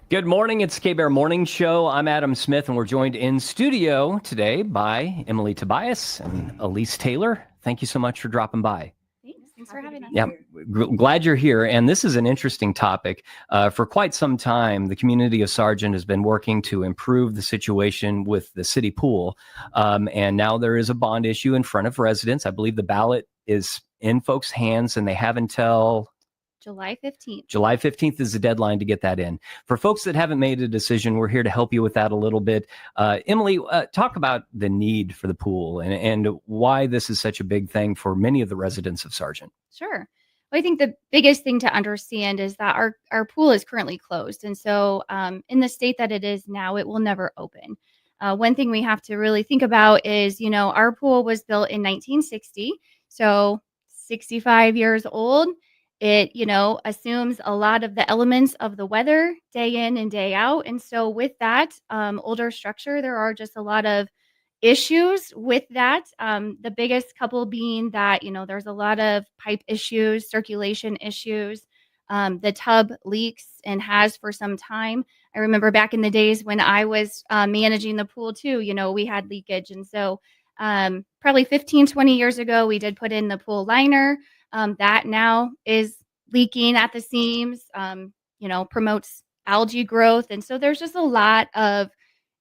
Good morning. It's K-Bear Morning Show. I'm Adam Smith, and we're joined in studio today by Emily Tobias and Elise Taylor. Thank you so much for dropping by. Thanks for having us. Yeah, glad you're here. And this is an interesting topic. For quite some time, the community of Sargent has been working to improve the situation with the city pool. And now there is a bond issue in front of residents. I believe the ballot is in folks' hands, and they have until July 15th. July 15th is the deadline to get that in. For folks that haven't made a decision, we're here to help you with that a little bit. Emily, talk about the need for the pool and why this is such a big thing for many of the residents of Sargent. Sure. Well, I think the biggest thing to understand is that our pool is currently closed. And so in the state that it is now, it will never open. One thing we have to really think about is, our pool was built in 1960. So 65 years old. It, assumes a lot of the elements of the weather day in and day out. And so with that older structure, there are just a lot of issues with that. The biggest couple being that, there's a lot of pipe issues, circulation issues. The tub leaks and has for some time. I remember back in the days when I was managing the pool too, we had leakage. And so probably 15, 20 years ago, we did put in the pool liner. That now is leaking at the seams, promotes algae growth. And so there's just a lot of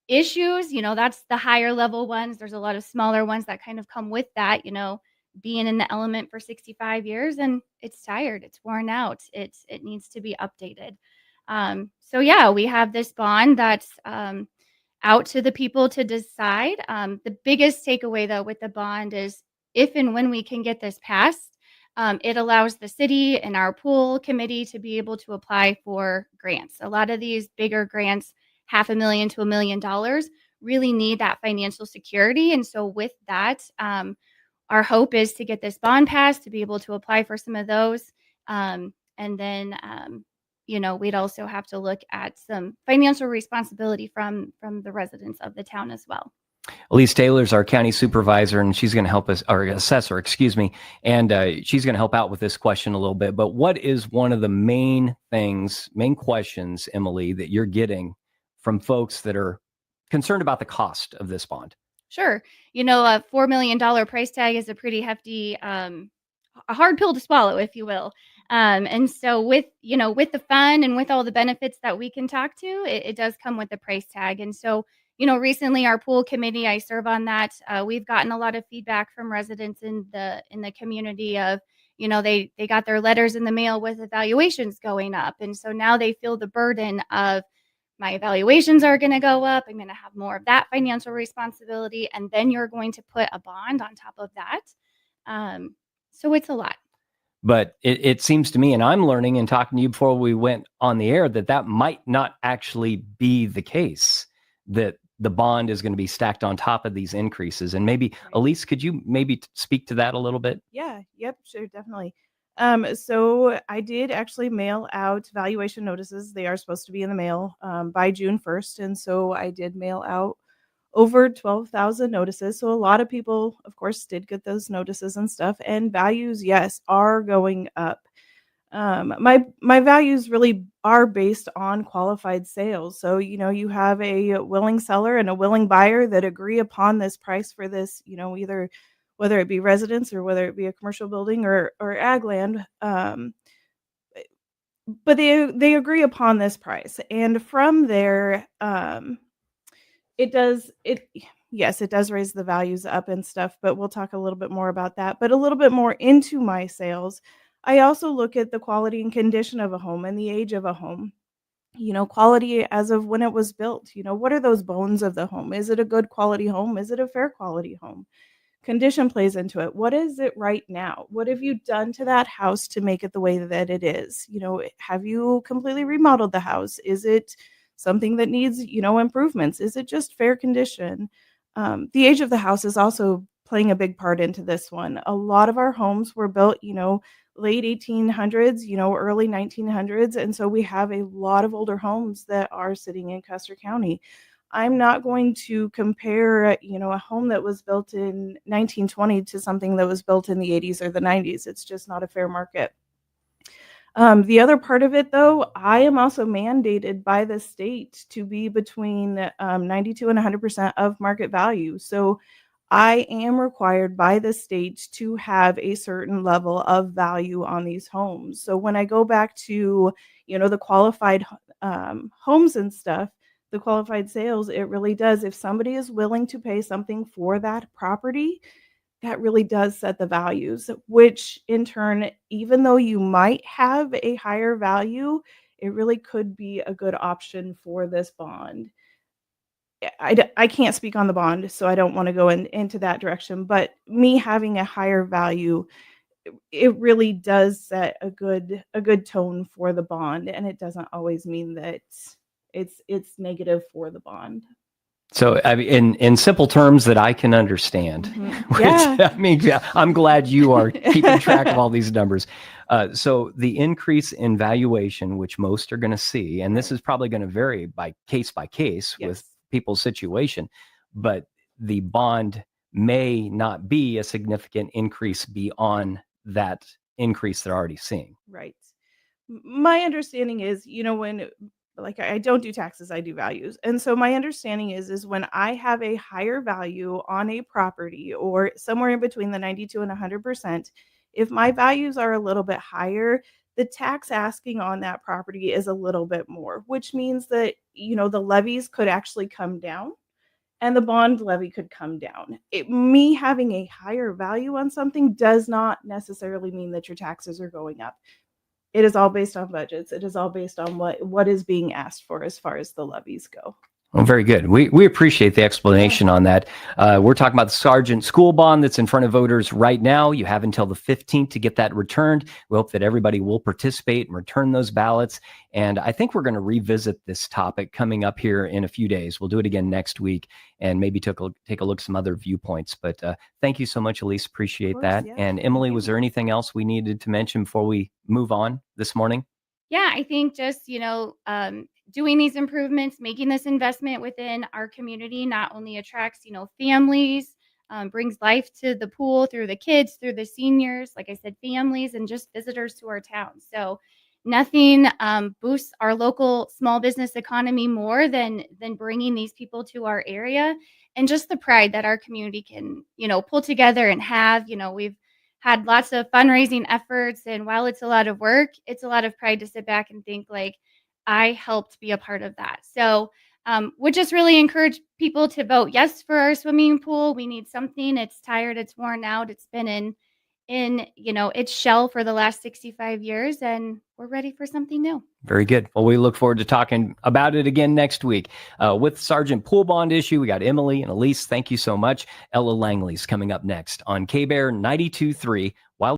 issues, that's the higher level ones. There's a lot of smaller ones that kind of come with that, being in the element for 65 years and it's tired, it's worn out, it needs to be updated. So yeah, we have this bond that's out to the people to decide. The biggest takeaway though with the bond is if and when we can get this passed, it allows the city and our pool committee to be able to apply for grants. A lot of these bigger grants, $500,000 to $1 million, really need that financial security. And so with that, our hope is to get this bond passed, to be able to apply for some of those. And then, we'd also have to look at some financial responsibility from the residents of the town as well. Elise Taylor's our county supervisor, and she's going to help us, or assessor, excuse me, and she's going to help out with this question a little bit. But what is one of the main questions, Emily, that you're getting from folks that are concerned about the cost of this bond? Sure. A $4 million price tag is a pretty hefty, a hard pill to swallow, if you will. And so with the fund and with all the benefits that we can talk to, it does come with the price tag. And so, recently our pool committee, I serve on that. We've gotten a lot of feedback from residents in the community of, they got their letters in the mail with evaluations going up. And so now they feel the burden of my evaluations are going to go up. I'm going to have more of that financial responsibility. And then you're going to put a bond on top of that. So it's a lot. But it seems to me, and I'm learning and talking to you before we went on the air, that might not actually be the case, that the bond is going to be stacked on top of these increases. And maybe, right. Elise, could you maybe speak to that a little bit? Yeah, yep, sure, definitely. So I did actually mail out valuation notices. They are supposed to be in the mail by June 1st. And so I did mail out over 12,000 notices. So a lot of people, of course, did get those notices and stuff. And values, yes, are going up. My values really are based on qualified sales. So, you have a willing seller and a willing buyer that agree upon this price for this, either whether it be residence or whether it be a commercial building or ag land. But they agree upon this price. And from there, it does raise the values up and stuff, but we'll talk a little bit more about that. But a little bit more into my sales, I also look at the quality and condition of a home and the age of a home. Quality as of when it was built. What are those bones of the home? Is it a good quality home? Is it a fair quality home? Condition plays into it. What is it right now? What have you done to that house to make it the way that it is? Have you completely remodeled the house? Is it something that needs, improvements? Is it just fair condition? The age of the house is also playing a big part into this one. A lot of our homes were built, late 1800s, early 1900s. And so we have a lot of older homes that are sitting in Custer County. I'm not going to compare, a home that was built in 1920 to something that was built in the 80s or the 90s. It's just not a fair market. The other part of it, though, I am also mandated by the state to be between 92 and 100% of market value. So I am required by the state to have a certain level of value on these homes. So when I go back to, the qualified homes and stuff, the qualified sales, it really does. If somebody is willing to pay something for that property, that really does set the values, which in turn, even though you might have a higher value, it really could be a good option for this bond. I can't speak on the bond, so I don't want to go into that direction. But me having a higher value, it really does set a good tone for the bond, and it doesn't always mean that it's negative for the bond. So, I mean, in simple terms that I can understand, which, Yeah. I mean, yeah, I'm glad you are keeping track of all these numbers. So the increase in valuation, which most are going to see, and this is probably going to vary by case with Yes. people's situation, but the bond may not be a significant increase beyond that increase they're already seeing. Right. My understanding is, when like I don't do taxes, I do values. And so my understanding is when I have a higher value on a property or somewhere in between the 92 and 100%, if my values are a little bit higher, the tax asking on that property is a little bit more, which means that, the levies could actually come down and the bond levy could come down. Me having a higher value on something does not necessarily mean that your taxes are going up. It is all based on budgets. It is all based on what is being asked for as far as the levies go. Well, very good. We appreciate the explanation on that. We're talking about the Sargent School Bond that's in front of voters right now. You have until the 15th to get that returned. We hope that everybody will participate and return those ballots. And I think we're going to revisit this topic coming up here in a few days. We'll do it again next week and maybe take a look at some other viewpoints. But thank you so much, Elise. Appreciate that. Yeah. And Emily, was there anything else we needed to mention before we move on this morning? Yeah, I think just, doing these improvements, making this investment within our community not only attracts, families, brings life to the pool through the kids, through the seniors, like I said, families and just visitors to our town. So nothing boosts our local small business economy more than bringing these people to our area and just the pride that our community can, pull together and have. We've had lots of fundraising efforts, and while it's a lot of work, it's a lot of pride to sit back and think like I helped be a part of that. So would just really encourage people to vote yes for our swimming pool. We need something. It's tired, it's worn out, it's been in its shell for the last 65 years, and we're ready for something new. Very good. Well, we look forward to talking about it again next week. With Sargent Pool Bond issue, we got Emily and Elise. Thank you so much. Ella Langley's coming up next on KBEAR 92.3.